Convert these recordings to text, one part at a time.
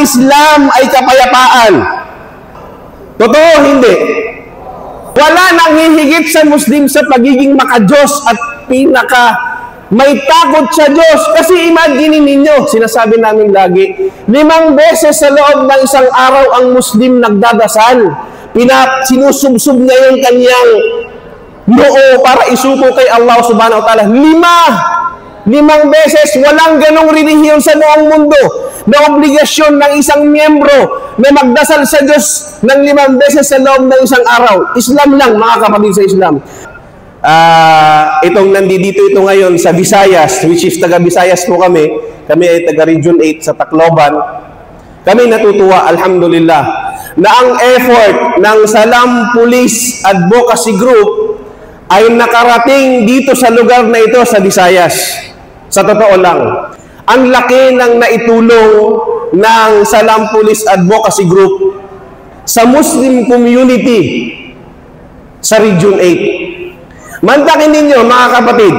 Islam ay kapayapaan. Totoo, hindi? Wala nang hihigit sa Muslim sa pagiging makadiyos at may takot sa Diyos. Kasi imagine ninyo, sinasabi namin lagi, 5 beses sa loob ng isang araw ang Muslim nagdadasal. Sinusubsub niya yung kanyang noo para isuko kay Allah subhanahu wa ta'ala. 5 beses, walang ganong relihiyon sa buong mundo na obligasyon ng isang miyembro na magdasal sa Diyos ng 5 beses sa loob ng isang araw. Islam lang, mga kapatid sa Islam. Itong nandito ito ngayon sa Visayas, which is taga Visayas po kami ay taga Region 8 sa Tacloban. Kami natutuwa, alhamdulillah, na ang effort ng Salam Police Advocacy Group ay nakarating dito sa lugar na ito sa Visayas. Sa totoo lang, ang laki ng naitulong ng Salam Police Advocacy Group sa Muslim community sa Region 8. Mantakin ninyo, mga kapatid,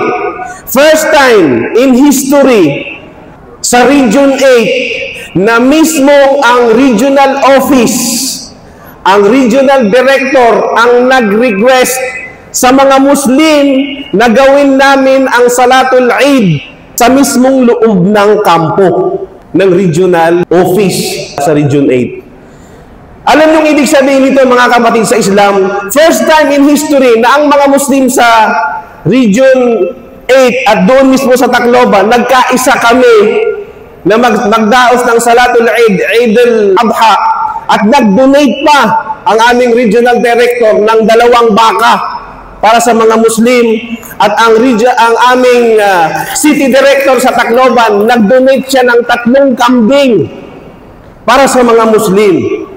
first time in history sa Region 8 na mismo ang regional office, ang regional director ang nag-request sa mga Muslim na gawin namin ang Salatul Eid sa mismong loob ng kampo ng regional office sa Region 8. Alam nyo ibig sabihin nito, mga kapatid sa Islam? First time in history na ang mga Muslim sa Region 8 at doon mismo sa Tacloban, nagkaisa kami na magdaos ng Salatul Eid, Eid al-Adha, at nag-donate pa ang aming regional director ng 2 baka para sa mga Muslim, at ang aming city director sa Tacloban, nag-donate siya ng 3 kambing para sa mga Muslim.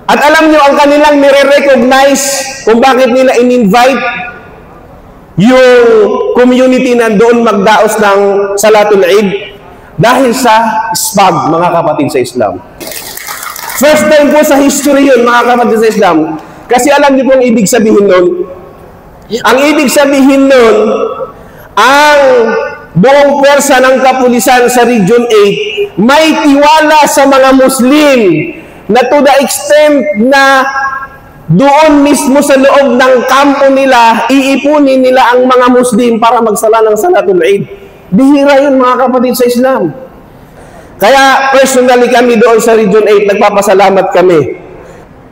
At alam nyo, ang kanilang nire-recognize kung bakit nila in-invite yung community na doon magdaos ng Salatul Eid, dahil sa SPAG, mga kapatid sa Islam. First time po sa history yun, mga kapatid sa Islam. Kasi alam nyo po ang ibig sabihin nun. Ang ibig sabihin nun, ang buong pwersa ng kapulisan sa Region 8 may tiwala sa mga Muslim na to the extent na doon mismo sa loob ng kampo nila, iipunin nila ang mga Muslim para magsala ng Salatul Eid. Bihira yun, mga kapatid sa Islam. Kaya personally kami doon sa Region 8, nagpapasalamat kami.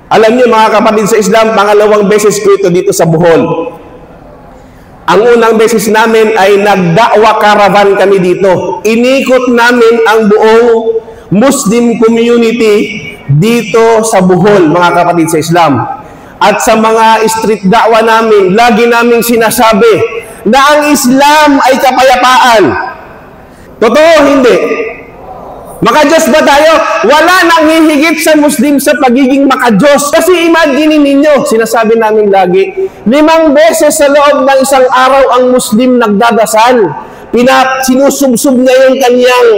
Alam niyo, mga kapatid sa Islam, 2 beses ko ito dito sa Bohol. Ang unang beses namin ay nagdakwa caravan kami dito. Inikot namin ang buong Muslim community dito sa Bohol, mga kapatid sa Islam. At sa mga street da'wa namin, lagi namin sinasabi na ang Islam ay kapayapaan. Totoo, hindi? Makadiyos ba tayo? Wala nang hihigit sa Muslim sa pagiging makadiyos. Kasi imagine ninyo, sinasabi namin lagi, 5 beses sa loob ng isang araw ang Muslim nagdadasal. Sinusubsub niya yung kanyang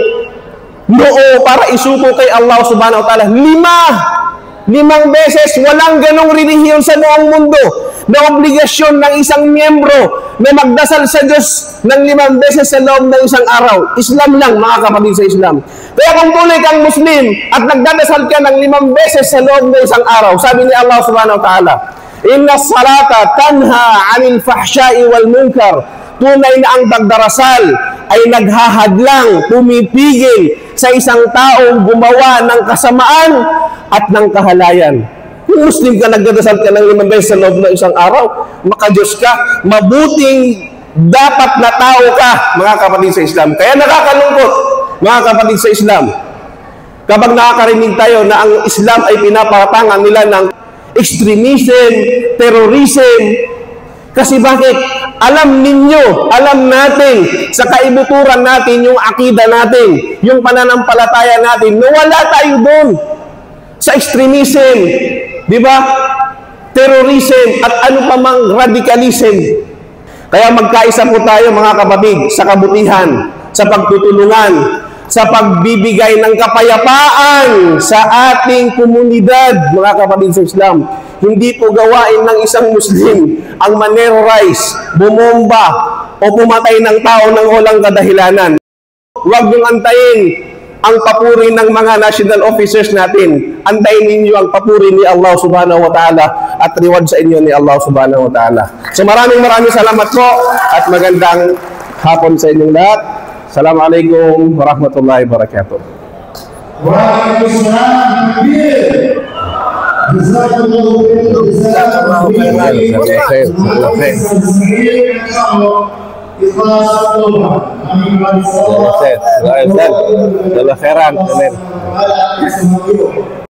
noo para isuko kay Allah subhanahu wa ta'ala. 5 beses, walang ganong relihiyon sa buong mundo na obligasyon ng isang miyembro na magdasal sa Diyos ng 5 beses sa loob ng isang araw. Islam lang, mga kapatid sa Islam. Kaya kung tuloy kang Muslim at nagdadasal ka ng 5 beses sa loob ng isang araw, sabi ni Allah subhanahu wa ta'ala, Inna salata tanha anil fahsyai wal munkar. Tunay na ang pagdarasal ay naghahadlang, pumipigil sa isang taong gumawa ng kasamaan at ng kahalayan. Kung Muslim ka, nagdadasal ka ng 5 beses sa loob ng isang araw, makadiyos ka, mabuting dapat na tao ka, mga kapatid sa Islam. Kaya nakakalungkot, mga kapatid sa Islam, kapag nakakarinig tayo na ang Islam ay pinapatangan nila ng extremism, terrorism. Kasi bakit? Alam ninyo, alam natin, sa kaibuturan natin, yung akida natin, yung pananampalataya natin, nawala tayo doon sa extremism, di ba? Terrorism at ano pa mang radicalism. Kaya magkaisa po tayo, mga kapatid, sa kabutihan, sa pagtutulungan, sa pagbibigay ng kapayapaan sa ating komunidad, mga kapatid sa Islam. Hindi po gawain ng isang Muslim ang manerorize, bumomba, o pumatay ng tao ng walang kadahilanan. Huwag niyong antayin ang papuri ng mga national officers natin. Antayin ninyo ang papuri ni Allah subhanahu wa ta'ala at reward sa inyo ni Allah subhanahu wa ta'ala. So maraming salamat po at magandang hapon sa inyong lahat. Assalamualaikum warahmatullahi wabarakatuh. Waalaikumsalam. Jazakallahu khairan.